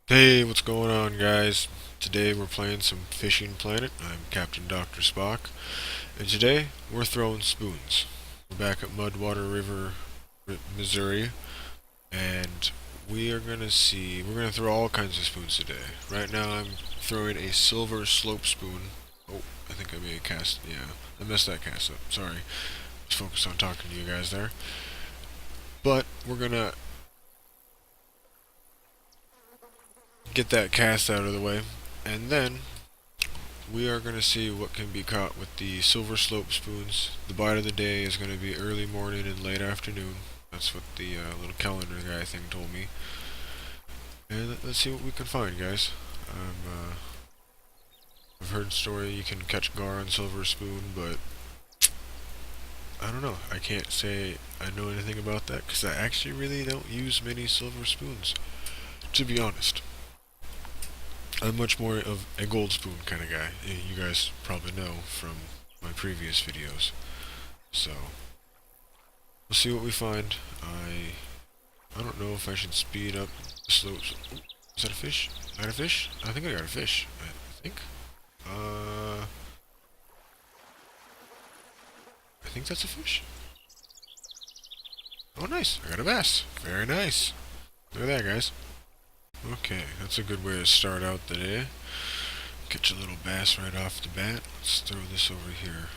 Hey, what's going on, guys? Today we're playing some Fishing Planet. I'm Captain Dr. Spock, and today we're throwing spoons. We're back at Mudwater River, Missouri, and we're gonna throw all kinds of spoons today. Right now I'm throwing a silver slope spoon. Oh, I think I made a cast. Yeah, I messed that cast up. Sorry. Let's focus on talking to you guys there. But we're gonna get that cast out of the way, and then we are going to see what can be caught with the silver slope spoons. The bite of the day is going to be early morning and late afternoon. That's what the little calendar guy thing told me. And let's see what we can find, guys. I've heard story you can catch gar on silver spoon, but I don't know. I can't say I know anything about that because I actually really don't use many silver spoons, to be honest. I'm much more of a gold spoon kind of guy. You guys probably know from my previous videos. So, we'll see what we find. I don't know if I should speed up the slopes. Ooh, is that a fish? I got a fish? I think I got a fish. I think. I think that's a fish. Oh, nice. I got a bass. Very nice. Look at that, guys. Okay, that's a good way to start out the day. Catch a little bass right off the bat. Let's throw this over here.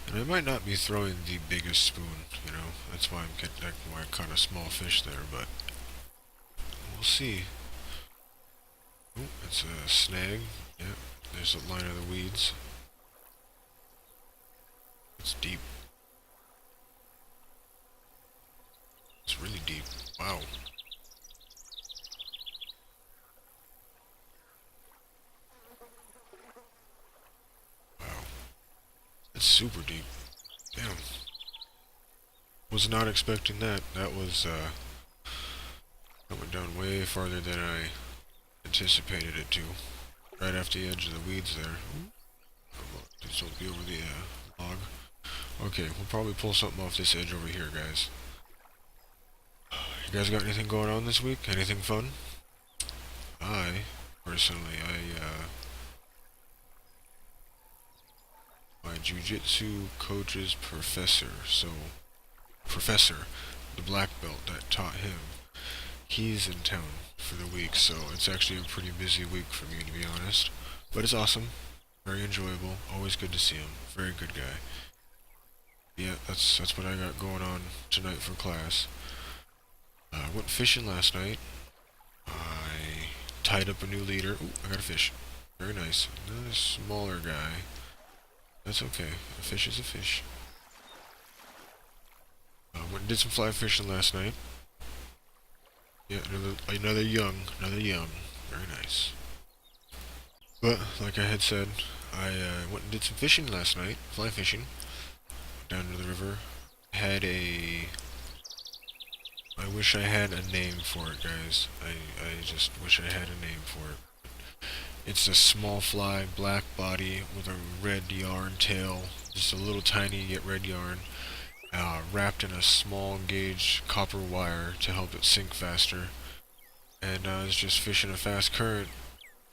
And I might not be throwing the biggest spoon, you know. That's why I caught a small fish there, but we'll see. Oh, it's a snag. Yep, there's a line of the weeds. It's deep. It's really deep. Wow. Wow. It's super deep. Damn. Was not expecting that. That went down way farther than I anticipated it to. Right after the edge of the weeds there. This will be over the log. Okay, we'll probably pull something off this edge over here, guys. You guys got anything going on this week? Anything fun? Personally, my jujitsu coach's professor, the black belt that taught him, he's in town for the week, so it's actually a pretty busy week for me, to be honest. But it's awesome. Very enjoyable. Always good to see him. Very good guy. Yeah, that's what I got going on tonight for class. I went fishing last night. I tied up a new leader. Ooh, I got a fish. Very nice. Another smaller guy. That's okay. A fish is a fish. Went and did some fly fishing last night. Yeah, another young. Very nice. But, like I had said, I went and did some fishing last night. Fly fishing. Down to the river. I wish I had a name for it, guys. I just wish I had a name for it. It's a small fly, black body, with a red yarn tail. Just a little tiny yet red yarn. Wrapped in a small gauge copper wire to help it sink faster. And I was just fishing a fast current.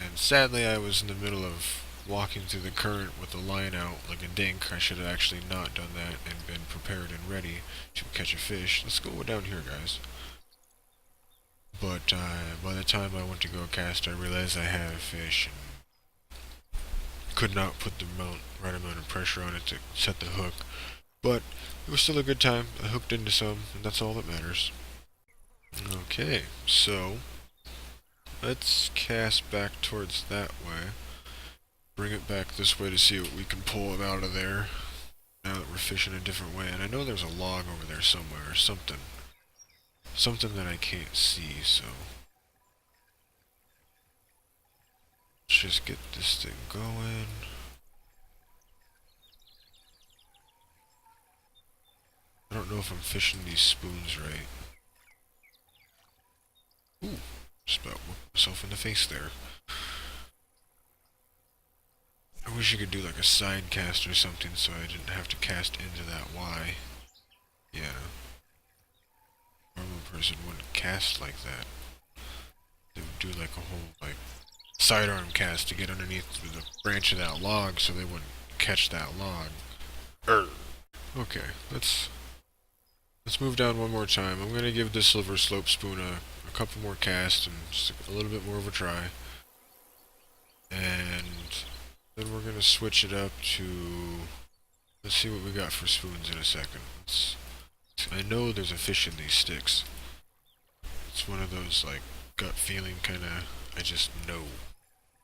And sadly I was in the middle of walking through the current with the line out like a dink. I should have actually not done that and been prepared and ready to catch a fish. Let's go down here, guys. But by the time I went to go cast, I realized I had a fish and could not put the right amount of pressure on it to set the hook. But it was still a good time. I hooked into some, and that's all that matters. Okay, so let's cast back towards that way. Bring it back this way to see what we can pull it out of there. Now that we're fishing a different way. And I know there's a log over there somewhere or something. Something that I can't see, so let's just get this thing going. I don't know if I'm fishing these spoons right. Ooh, just about whooped myself in the face there. I wish you could do like a side cast or something so I didn't have to cast into that Y. Yeah. Normal person wouldn't cast like that. They would do like a whole like sidearm cast to get underneath the branch of that log so they wouldn't catch that log. Okay, let's move down one more time. I'm gonna give this Silver Slope spoon a couple more casts and just a little bit more of a try. And then we're gonna switch it up to, let's see what we got for spoons in a second. I know there's a fish in these sticks. It's one of those like gut feeling kinda, I just know.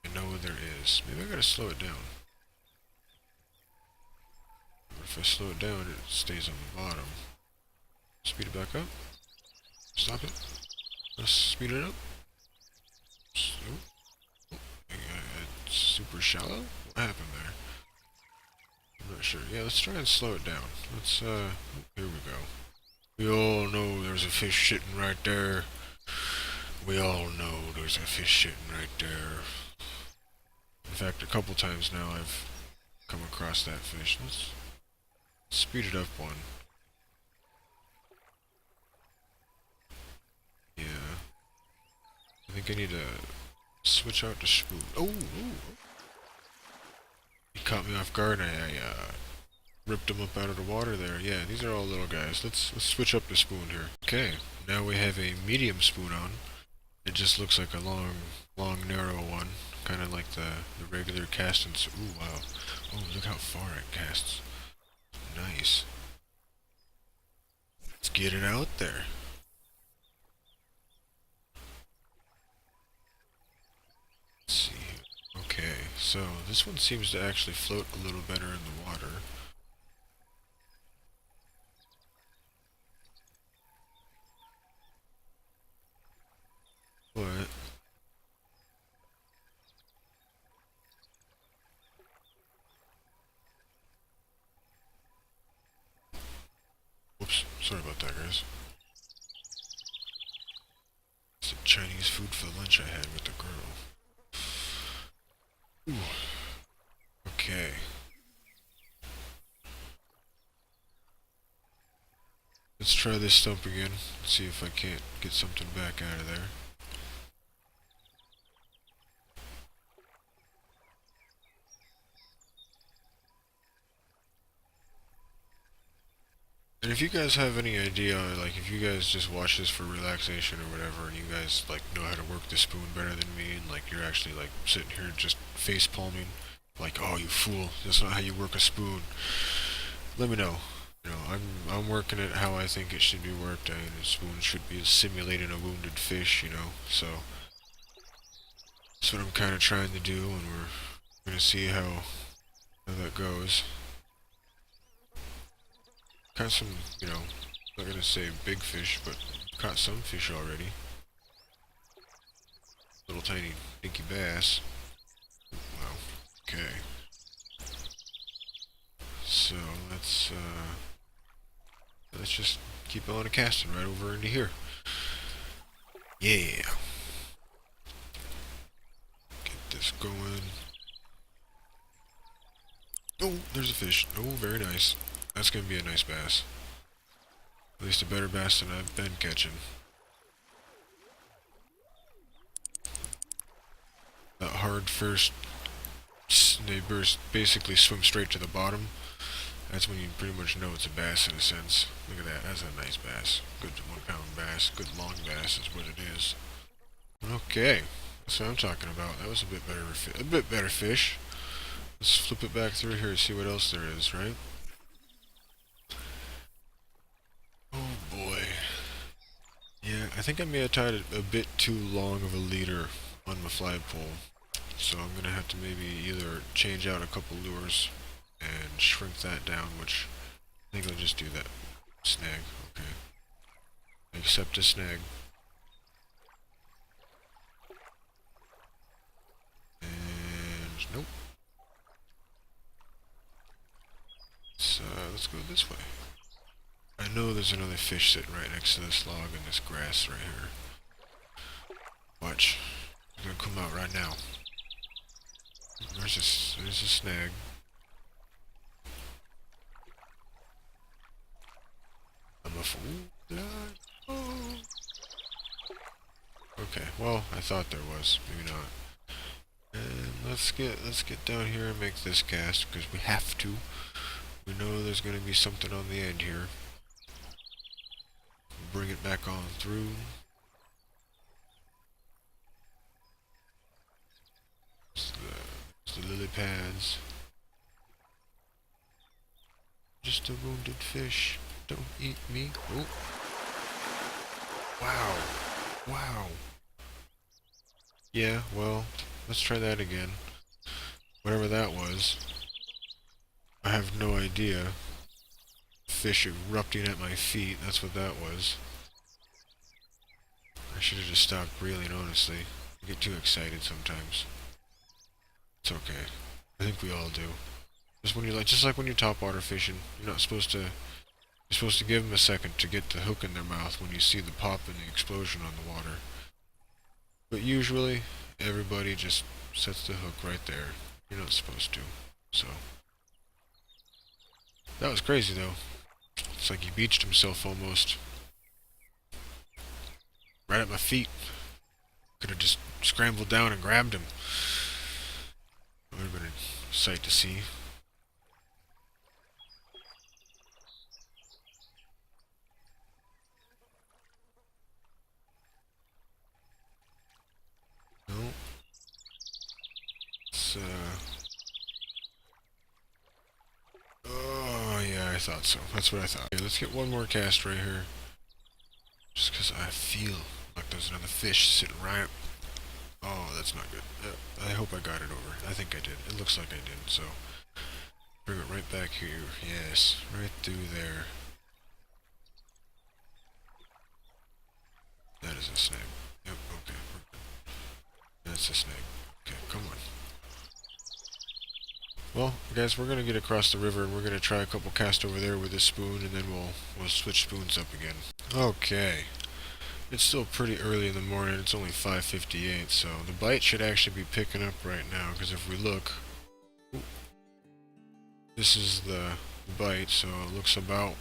I know there is. Maybe I gotta slow it down. But if I slow it down, it stays on the bottom. Speed it back up. Stop it. Let's speed it up. It's super shallow? What happened there? I'm not sure. Yeah, let's try and slow it down. Here we go. We all know there's a fish sitting right there. We all know there's a fish sitting right there. In fact, a couple times now I've come across that fish. Let's speed it up one. Yeah. I think I need to switch out the spoon. Oh! He caught me off guard and I ripped him up out of the water there. Yeah, these are all little guys. Let's switch up the spoon here. Okay, now we have a medium spoon on. It just looks like a long, narrow one. Kind of like the regular casting. Ooh, wow. Oh, look how far it casts. Nice. Let's get it out there. Let's see. Okay, so this one seems to actually float a little better in the water. But whoops, sorry about that, guys. Some Chinese food for lunch I had with the girl. Ooh. Okay. Let's try this stump again. See if I can't get something back out of there. And if you guys have any idea, like if you guys just watch this for relaxation or whatever, and you guys like know how to work the spoon better than me, and like you're actually like sitting here just face palming, like, oh you fool, that's not how you work a spoon. Let me know. You know, I'm working it how I think it should be worked, and a spoon should be simulating a wounded fish, you know. So that's what I'm kind of trying to do, and we're gonna see how that goes. Caught some, you know, I'm not gonna say big fish, but caught some fish already. Little tiny dinky bass. Wow. Okay. So let's just keep on casting right over into here. Yeah. Get this going. Oh, there's a fish. Oh, very nice. That's gonna be a nice bass. At least a better bass than I've been catching. That hard first, they basically swim straight to the bottom. That's when you pretty much know it's a bass in a sense. Look at that, that's a nice bass. Good 1 pound bass, good long bass is what it is. Okay, that's what I'm talking about. That was a bit better fish. Let's flip it back through here and see what else there is, right? Oh boy. Yeah, I think I may have tied a bit too long of a leader on my flagpole. So I'm gonna have to maybe either change out a couple lures and shrink that down, which I think I'll just do that. Snag, okay. Accept a snag. And nope. So let's go this way. I know there's another fish sitting right next to this log in this grass right here. Watch. It's gonna come out right now. There's a snag. I'm a fool. Oh. Okay, well, I thought there was. Maybe not. And let's get down here and make this cast, because we have to. We know there's going to be something on the end here. Bring it back on through. It's the lily pads. Just a wounded fish. Don't eat me. Oh. Wow. Wow. Yeah, well, let's try that again. Whatever that was. I have no idea. Fish erupting at my feet, that's what that was. I should have just stopped reeling, honestly. I get too excited sometimes. It's okay. I think we all do. Just like when you're topwater fishing, you're supposed to give them a second to get the hook in their mouth when you see the pop and the explosion on the water. But usually, everybody just sets the hook right there. You're not supposed to. So, that was crazy though. It's like he beached himself almost. Right at my feet. Could have just scrambled down and grabbed him. It would have been a sight to see. No. It's, oh, yeah, I thought so. That's what I thought. Okay, let's get one more cast right here. Just because I feel like there's another fish sitting right... Oh, that's not good. I hope I got it over. I think I did. It looks like I did, so... Bring it right back here. Yes, right through there. That is a snag. Yep, okay, we're good. That's a snag. Okay, come on. Well, guys, we're gonna get across the river and we're gonna try a couple casts over there with this spoon, and then we'll switch spoons up again. Okay. It's still pretty early in the morning. It's only 5:58, so the bite should actually be picking up right now. Because if we look, this is the bite, so it looks about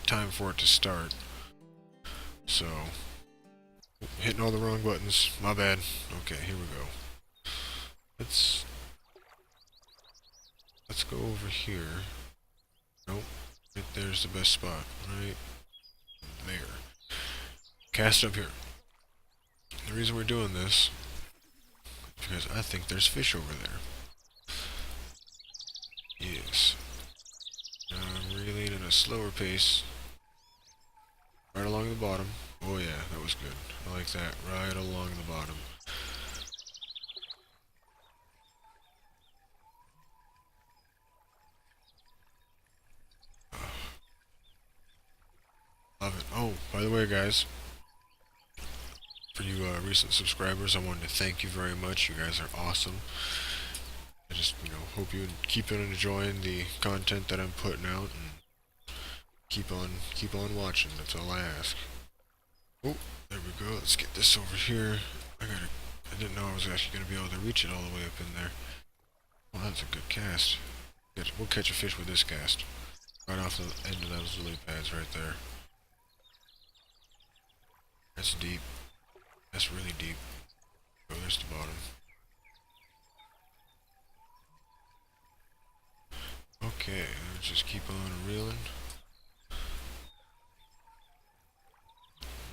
time for it to start. So, hitting all the wrong buttons. My bad. Okay, here we go. Let's go over here. Nope. Right there's the best spot. Right there. Cast up here. The reason we're doing this is because I think there's fish over there. Yes. I'm reeling at a slower pace. Right along the bottom. Oh yeah, that was good. I like that. Right along the bottom. Love it. Oh, by the way, guys, for you recent subscribers, I wanted to thank you very much. You guys are awesome. I just, hope you keep on enjoying the content that I'm putting out, and keep on watching. That's all I ask. Oh, there we go. Let's get this over here. I didn't know I was actually going to be able to reach it all the way up in there. Well, that's a good cast. We'll catch a fish with this cast. Right off the end of those lily pads right there. That's deep. That's really deep. Oh, there's the bottom. Okay, let's just keep on reeling.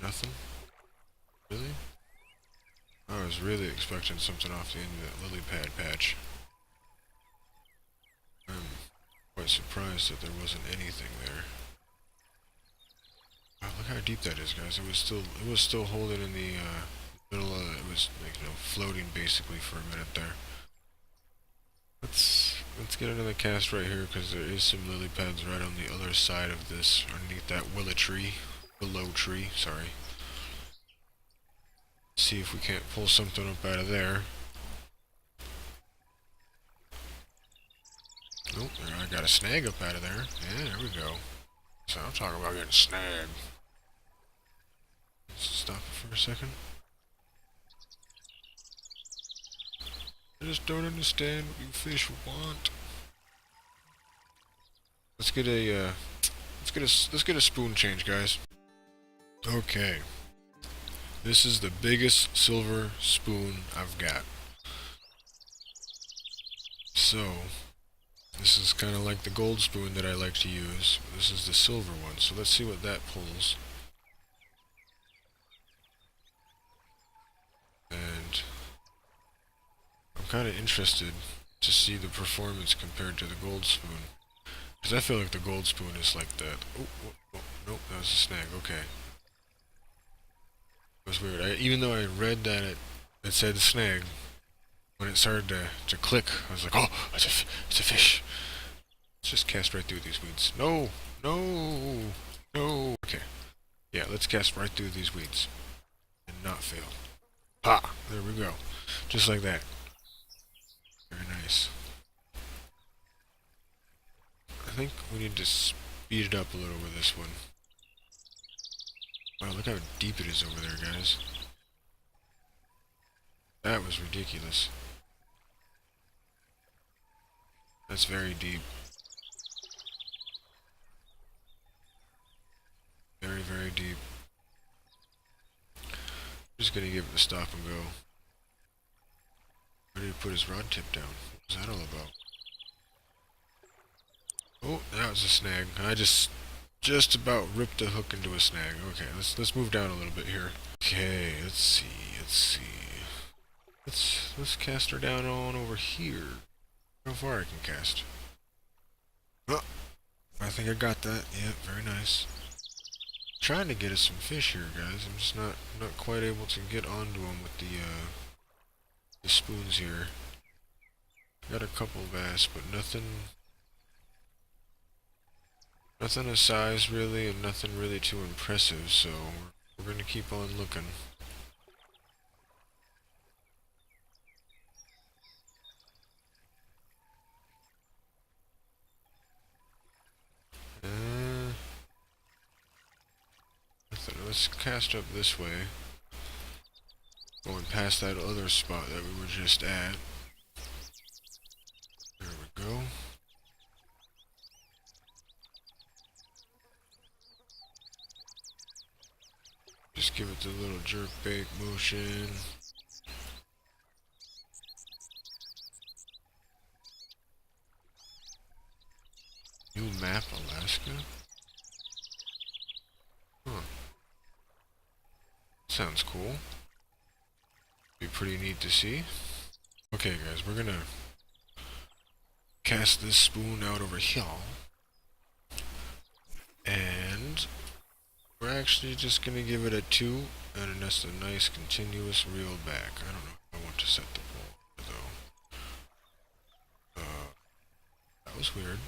Nothing? Really? I was really expecting something off the end of that lily pad patch. I'm quite surprised that there wasn't anything there. Wow, look how deep that is, guys. It was still holding in the middle of it. Was like, floating basically for a minute there. Let's get another cast right here, because there is some lily pads right on the other side of this, underneath that willow tree. Willow tree, sorry. See if we can't pull something up out of there. Oh, I got a snag up out of there. Yeah, there we go. So I'm talking about getting snagged. Let's stop it for a second. I just don't understand what you fish want. Let's get a let's get a spoon change, guys. Okay. This is the biggest silver spoon I've got. So, this is kind of like the gold spoon that I like to use. This is the silver one, so let's see what that pulls. And I'm kind of interested to see the performance compared to the gold spoon. Because I feel like the gold spoon is like that. Oh, nope, that was a snag. Okay. It was weird. Even though I read that it said snag, when it started to click, I was like, oh, it's a fish. Let's just cast right through these weeds. No, no, no. Okay. Yeah, let's cast right through these weeds. And not fail. Ha! There we go. Just like that. Very nice. I think we need to speed it up a little with this one. Wow, look how deep it is over there, guys. That was ridiculous. That's very deep. Very, very deep. Just gonna give it a stop and go. Where did he put his rod tip down? What was that all about? Oh, that was a snag. I just about ripped the hook into a snag. Okay, let's move down a little bit here. Okay, let's see. Let's cast her down on over here. How far I can cast? Oh, I think I got that. Yeah, very nice. Trying to get us some fish here, guys. I'm just not quite able to get onto them with the spoons here. Got a couple of bass, but nothing of size really, and nothing really too impressive. So we're gonna keep on looking. Let's cast up this way. Going past that other spot that we were just at. There we go. Just give it the little jerk bait motion. New map, Alaska? Huh. Sounds cool. Be pretty neat to see. Okay guys, we're gonna cast this spoon out over here. And we're actually just gonna give it a 2 and just a nice continuous reel back. I don't know if I want to set the pole though. That was weird.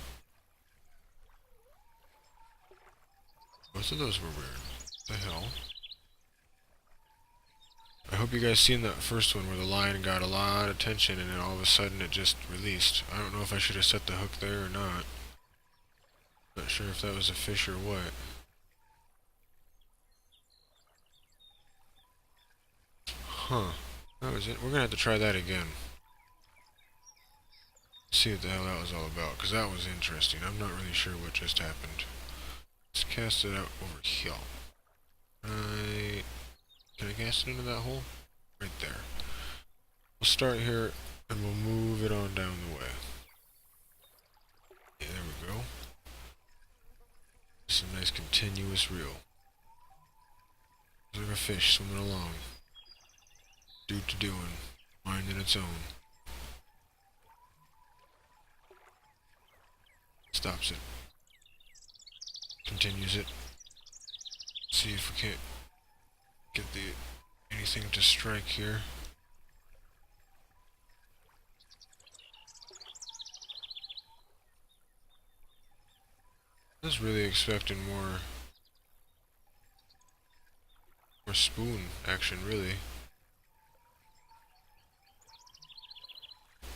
Both of those were weird. What the hell? I hope you guys seen that first one where the line got a lot of tension and then all of a sudden it just released. I don't know if I should have set the hook there or not. Not sure if that was a fish or what. Huh. That was it. We're gonna have to try that again. See what the hell that was all about, because that was interesting. I'm not really sure what just happened. Let's cast it out over here. Can I cast it into that hole? Right there. We'll start here, and we'll move it on down the way. Yeah, there we go. Some nice continuous reel. There's like a fish swimming along. Dude to doing. Minding its own. Stops it. Continues it. See if we can't get anything to strike here. I was really expecting more spoon action, really.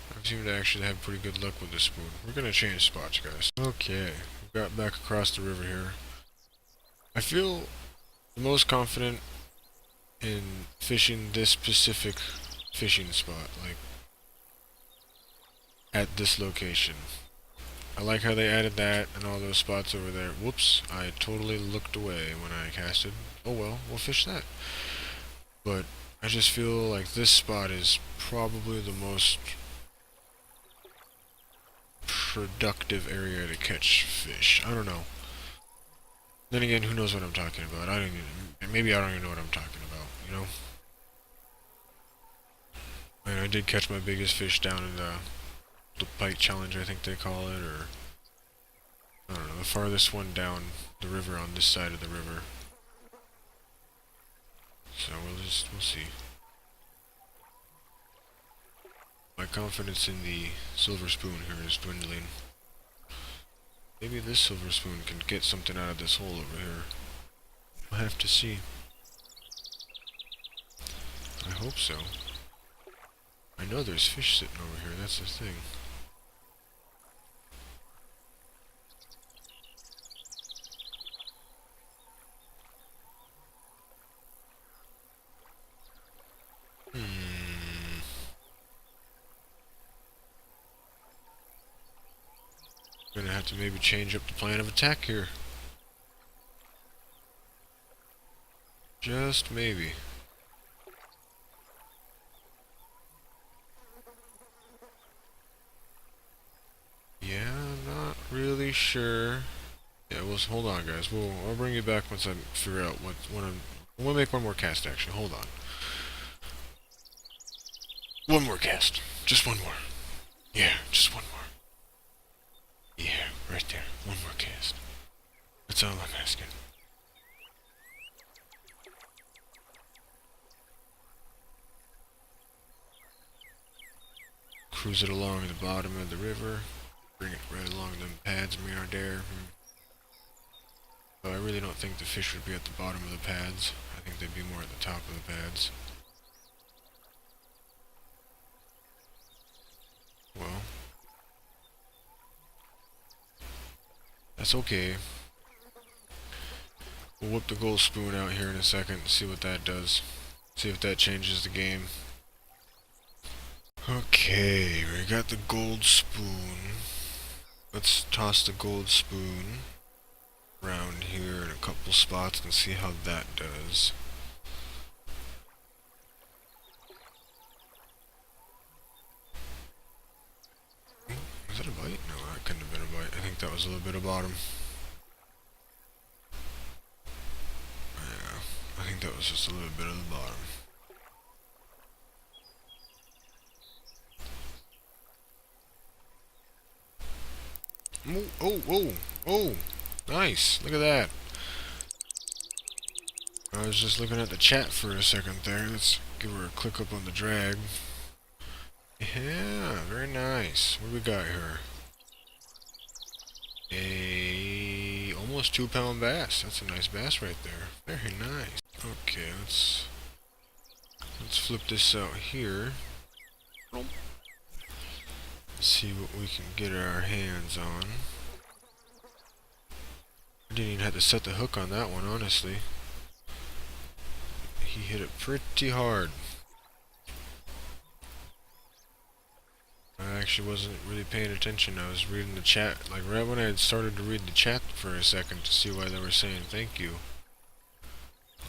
I seem to actually have pretty good luck with this spoon. We're gonna change spots, guys. Okay, we got back across the river here. I feel the most confident in fishing this specific fishing spot. Like, at this location. I like how they added that and all those spots over there. Whoops, I totally looked away when I casted. Oh well, we'll fish that. But I just feel like this spot is probably the most productive area to catch fish. I don't know. Then again, who knows what I'm talking about? Maybe I don't even know what I'm talking about, you know? I did catch my biggest fish down in the Pike Challenge, I think they call it, or I don't know, the farthest one down the river on this side of the river. So we'll see. My confidence in the silver spoon here is dwindling. Maybe this silver spoon can get something out of this hole over here. We'll have to see. I hope so. I know there's fish sitting over here, that's the thing. Gonna have to maybe change up the plan of attack here. Just maybe. Yeah, I'm not really sure. Yeah, hold on, guys. I'll bring you back once I figure out what I'm. We'll make one more cast, actually. Hold on. One more cast. Just one more. Yeah, just one more. Yeah, right there. One more cast. That's all I'm asking. Cruise it along the bottom of the river. Bring it right along them pads we are there. But I really don't think the fish would be at the bottom of the pads. I think they'd be more at the top of the pads. Well, that's okay. We'll whip the gold spoon out here in a second and see what that does. See if that changes the game. Okay, we got the gold spoon. Let's toss the gold spoon around here in a couple spots and see how that does. Was that a bite? No, that couldn't have been a bite. I think that was a little bit of bottom. Yeah, I think that was just a little bit of the bottom. Oh, nice. Look at that. I was just looking at the chat for a second there. Let's give her a click up on the drag. Yeah, very nice. What do we got here? A almost 2-pound bass. That's a nice bass right there. Very nice. Okay, let's flip this out here. See what we can get our hands on. I didn't even have to set the hook on that one, honestly. He hit it pretty hard. I actually wasn't really paying attention. I was reading the chat, like right when I had started to read the chat for a second to see why they were saying thank you.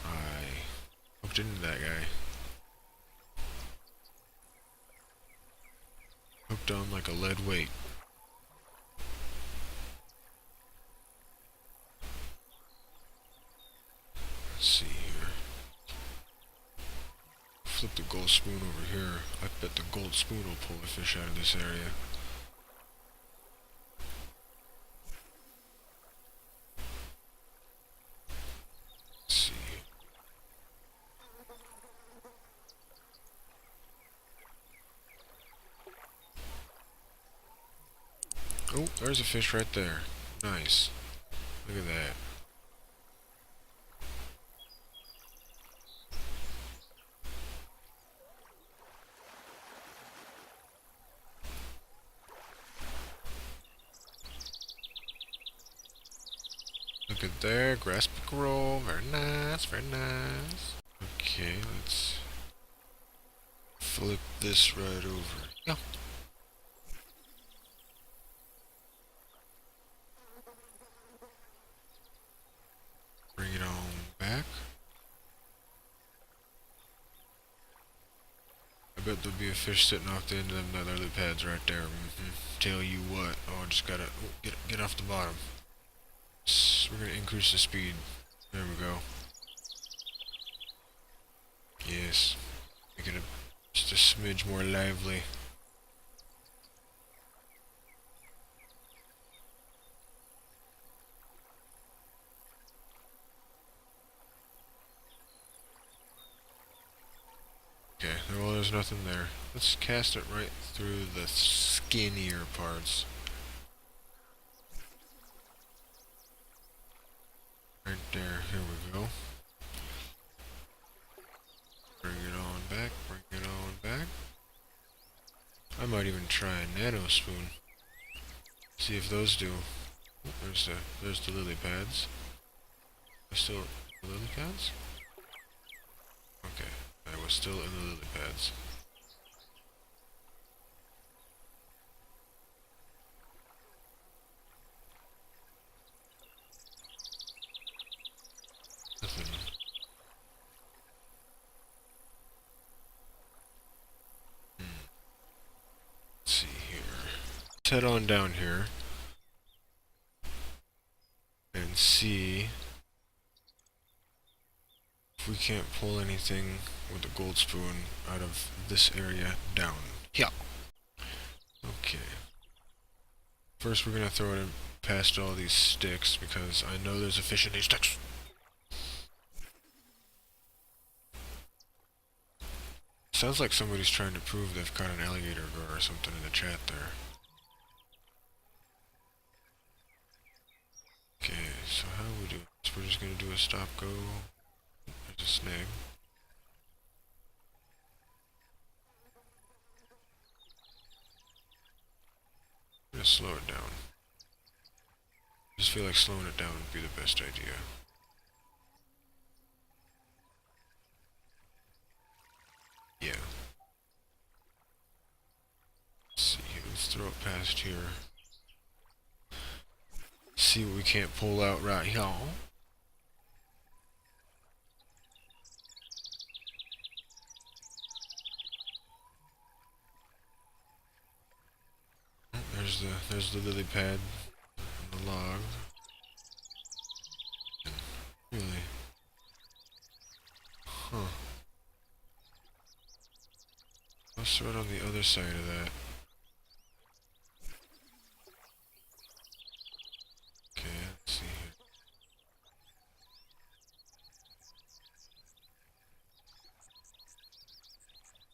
I hooked into that guy. Hooked on like a lead weight. Let's see here. Flip the gold spoon over here. I bet the gold spoon will pull the fish out of this area. Let's see. Oh, there's a fish right there. Nice. Look at that. Look at there, grass pickerel. Very nice, very nice. Okay, let's flip this right over. Yeah. bet there'll be a fish sitting off the end of them lily pads right there. Tell you what. Oh, I just gotta get off the bottom. We're gonna increase the speed. There we go. Yes. Make it just a smidge more lively. Okay, well there's nothing there. Let's cast it right through the skinnier parts. Right there, here we go. Bring it on back, bring it on back. I might even try a nano spoon. See if those do. Oh, there's the lily pads. There's still the lily pads? Okay, I was still in the lily pads. Nothing. Let's see here. Let's head on down here and see if we can't pull anything with a gold spoon out of this area down. Yeah. Okay. First we're gonna throw it in past all these sticks because I know there's a fish in these sticks. Sounds like somebody's trying to prove they've caught an alligator or something in the chat there. Okay, so how do we do this? We're just gonna do a stop go. There's a snag. I'm gonna slow it down. I just feel like slowing it down would be the best idea. Yeah. Let's see here. Let's throw it past here. See what we can't pull out right here. There's the lily pad and the log. Really? Huh. Let's throw it on the other side of that. Okay, let's see here.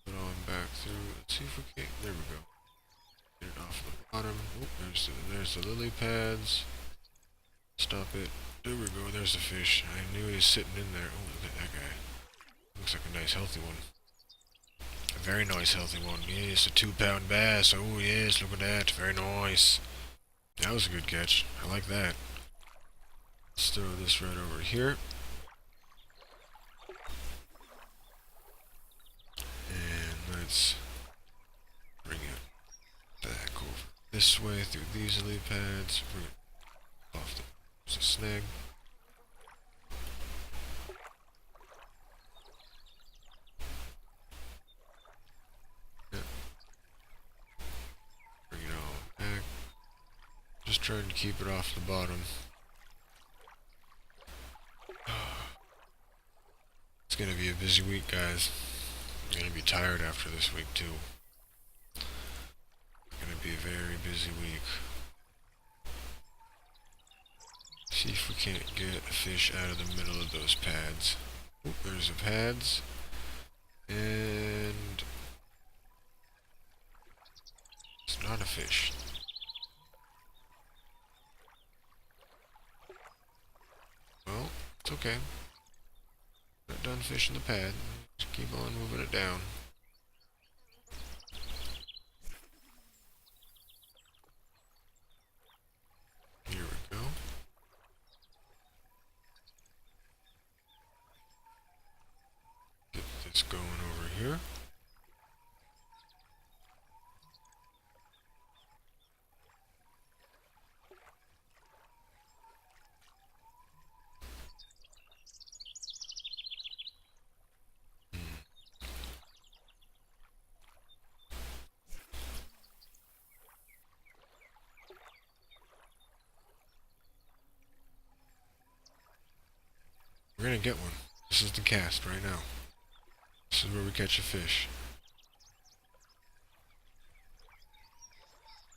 Put it on back through. Let's see if we can't. There we go. Get it off the bottom. Oh, there's the lily pads. Stop it. There we go. There's the fish. I knew he was sitting in there. Oh, look at that guy. Looks like a nice healthy one. A very nice healthy one. Yes, a 2-pound bass. Oh yes, look at that. Very nice. That was a good catch. I like that. Let's throw this right over here. And let's bring it back over this way through these lily pads. Bring it off there's a snag. Yep. Bring it all back. Just trying to keep it off the bottom. It's gonna be a busy week, guys. I'm gonna be tired after this week too. It's gonna be a very busy week. See if we can't get a fish out of the middle of those pads. Oh, there's the pads. And it's not a fish. Well, it's okay. Not done fishing the pad. Just keep on moving it down. Here we go. Get this going over here. We're gonna get one. This is the cast right now. This is where we catch a fish.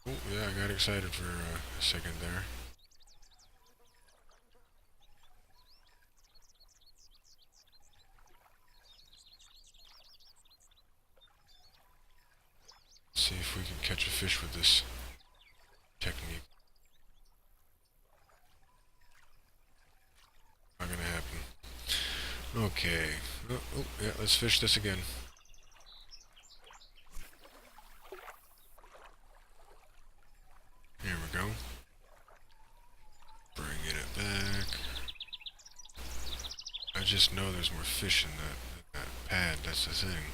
Oh, yeah, I got excited for a second there. Let's see if we can catch a fish with this technique. Not gonna happen. Okay. Oh, yeah, let's fish this again. Here we go. Bringing it back. I just know there's more fish in that pad, that's the thing.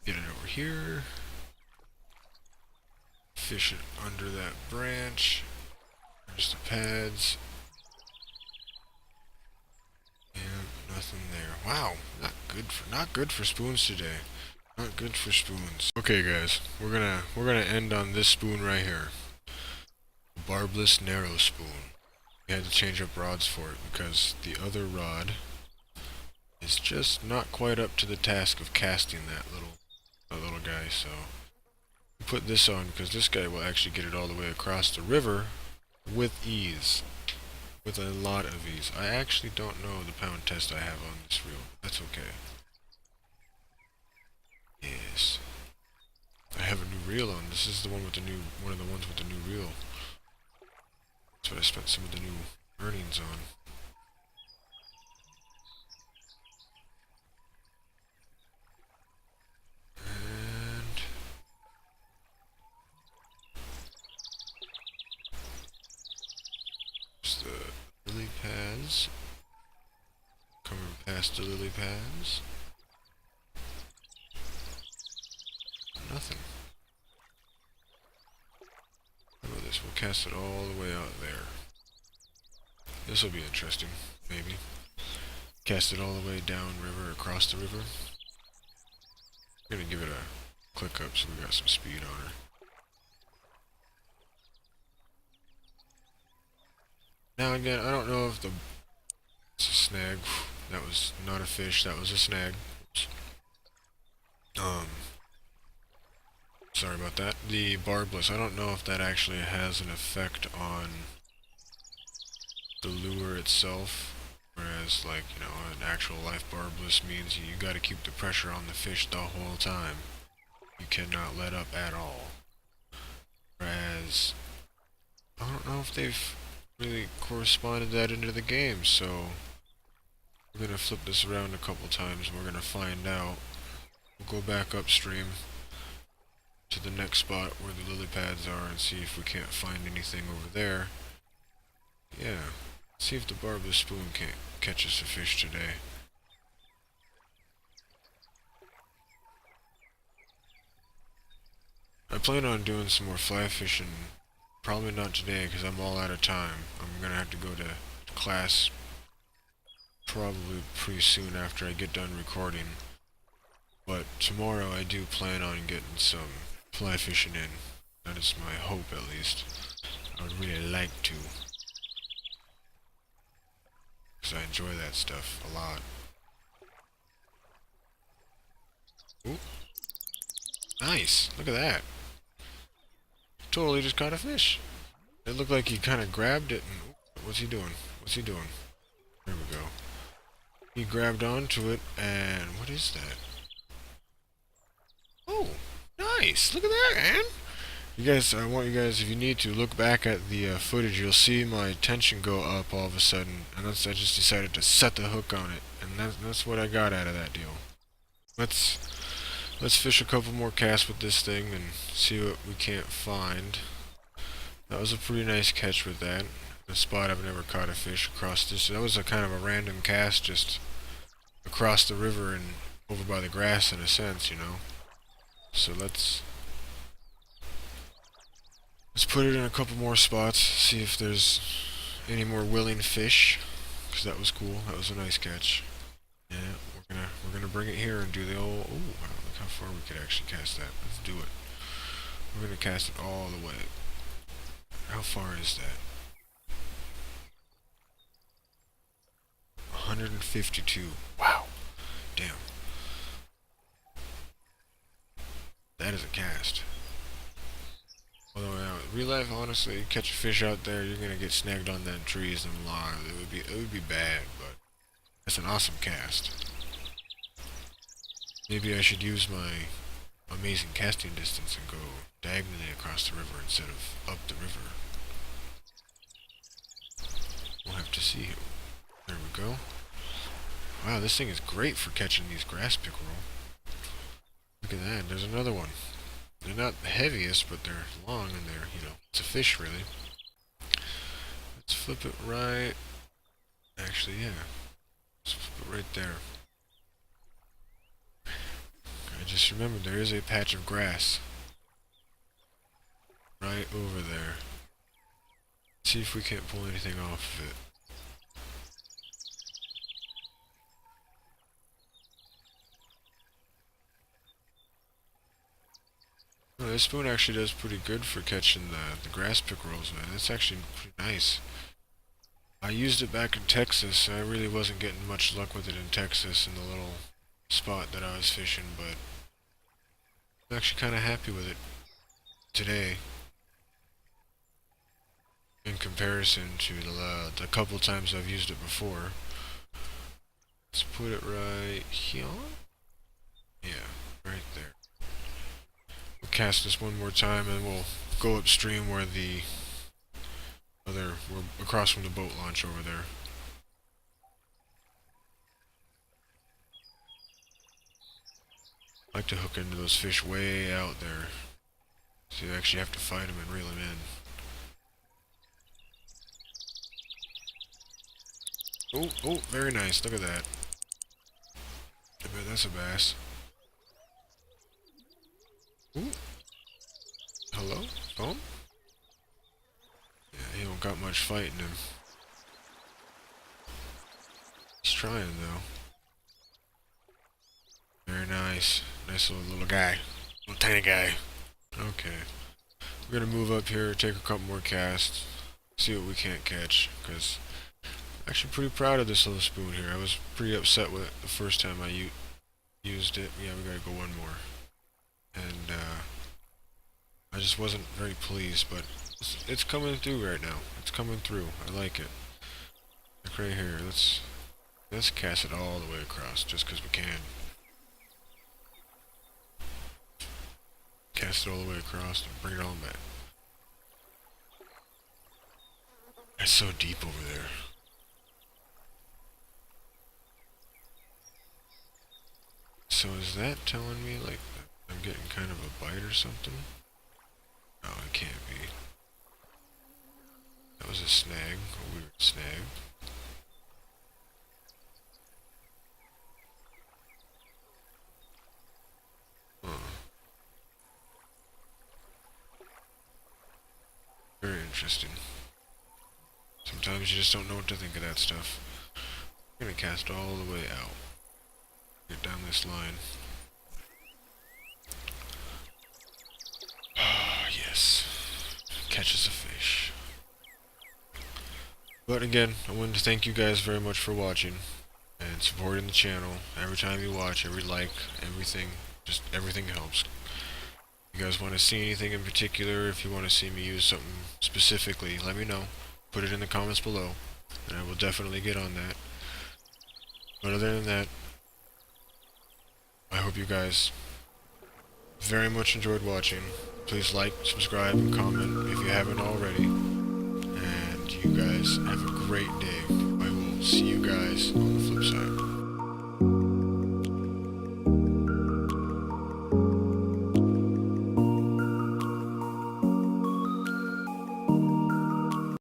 Get it over here. Fish it under that branch. There's the pads. And nothing there. Wow, not good for spoons today. Not good for spoons. Okay, guys, we're gonna end on this spoon right here. Barbless narrow spoon. We had to change up rods for it because the other rod is just not quite up to the task of casting that little guy. So we put this on because this guy will actually get it all the way across the river with ease. With a lot of ease. I actually don't know the pound test I have on this reel. That's okay. Yes. I have a new reel on. This is the one with the new, one of the ones with the new reel. That's what I spent some of the new earnings on. And there's the lily pads. Coming past the lily pads. Nothing. How about this? We'll cast it all the way out there. This will be interesting, maybe. Cast it all the way down river, across the river. I'm gonna give it a click up so we got some speed on her. Now again, I don't know if it's a snag. That was not a fish, that was a snag. Oops. Sorry about that. The barbless, I don't know if that actually has an effect on the lure itself. Whereas, like, you know, an actual life barbless means you gotta keep the pressure on the fish the whole time. You cannot let up at all. Whereas, I don't know if they've really corresponded that into the game, so we're gonna flip this around a couple times and we're gonna find out. We'll go back upstream to the next spot where the lily pads are and see if we can't find anything over there. Yeah, see if the barbless spoon can't catch us a fish today. I plan on doing some more fly fishing. Probably not today because I'm all out of time. I'm gonna have to go to class probably pretty soon after I get done recording. But tomorrow I do plan on getting some fly fishing in. That is my hope, at least. I would really like to. Because I enjoy that stuff a lot. Ooh. Nice! Look at that! Totally just caught a fish. It looked like he kind of grabbed it and... What's he doing? What's he doing? There we go. He grabbed onto it and... What is that? Oh! Nice! Look at that, man! You guys, I want you guys, if you need to, look back at the footage. You'll see my tension go up all of a sudden. And I just decided to set the hook on it. And that's what I got out of that deal. Let's fish a couple more casts with this thing and see what we can't find. That was a pretty nice catch with that. A spot I've never caught a fish across this. That was a kind of a random cast just across the river and over by the grass in a sense, you know. So let's put it in a couple more spots, see if there's any more willing fish. Because that was cool. That was a nice catch. Yeah, we're gonna bring it here and do the old... Oh, wow, look how far we could actually cast that. Let's do it. We're gonna cast it all the way. How far is that? 152. Wow. Damn. That is a cast. Although real life, honestly, you catch a fish out there, you're gonna get snagged on them trees and logs. It would be bad, but that's an awesome cast. Maybe I should use my amazing casting distance and go diagonally across the river instead of up the river. We'll have to see. There we go. Wow, this thing is great for catching these grass pickerel. Look at that, there's another one. They're not the heaviest, but they're long and they're, it's a fish really. Let's flip it right. Actually, yeah. Let's flip it right there. I just remembered there is a patch of grass right over there. Let's see if we can't pull anything off of it. Oh, this spoon actually does pretty good for catching the grass pickerels, man. It's actually pretty nice. I used it back in Texas. I really wasn't getting much luck with it in Texas in the little spot that I was fishing, but I'm actually kind of happy with it today in comparison to the couple times I've used it before. Let's put it right here. Yeah, right there. We'll cast this one more time and we'll go upstream where we're across from the boat launch over there. I like to hook into those fish way out there. So you actually have to fight them and reel them in. Oh, oh, very nice. Look at that. I bet that's a bass. Ooh. Hello? Tom? Yeah, he don't got much fight in him. He's trying, though. Very nice. Nice little guy. Little tiny guy. Okay. We're gonna move up here, take a couple more casts, see what we can't catch, because I'm actually pretty proud of this little spoon here. I was pretty upset with it the first time I used it. Yeah, we gotta go one more. And, I just wasn't very pleased, but it's coming through right now. It's coming through. I like it. Like right here, let's cast it all the way across, just because we can. Cast it all the way across and bring it on back. It's so deep over there. So is that telling me, like, I'm getting kind of a bite or something? No, it can't be. That was a snag, a weird snag. Huh. Very interesting. Sometimes you just don't know what to think of that stuff. I'm gonna cast all the way out. Get down this line. Ah, yes. Catches a fish. But again, I wanted to thank you guys very much for watching and supporting the channel. Every time you watch, every like, everything, just everything helps. If you guys want to see anything in particular, if you want to see me use something specifically, let me know. Put it in the comments below, and I will definitely get on that. But other than that, I hope you guys very much enjoyed watching. Please like, subscribe, and comment if you haven't already. And you guys have a great day. I will see you guys